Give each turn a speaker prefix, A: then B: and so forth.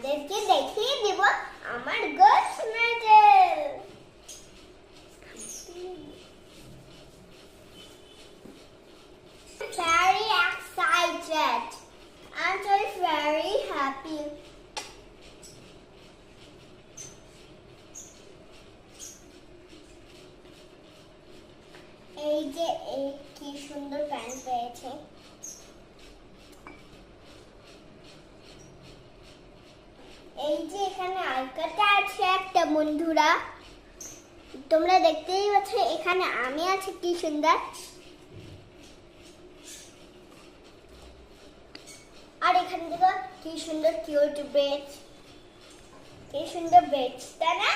A: তোমাদেরকে দেখিয়ে দেব আমার girls medal. Very excited and I'm very happy. এই যে কি সুন্দর প্যান্ট পেয়েছে। এই যে এখানে আইকাটা আছে একটা বন্ধুরা, তোমরা দেখতেই পাচ্ছ এখানে আমি আছি কি সুন্দর। আর এখানে দেখো কি সুন্দর কিউট বেচ, কি সুন্দর বেচ, তাই না?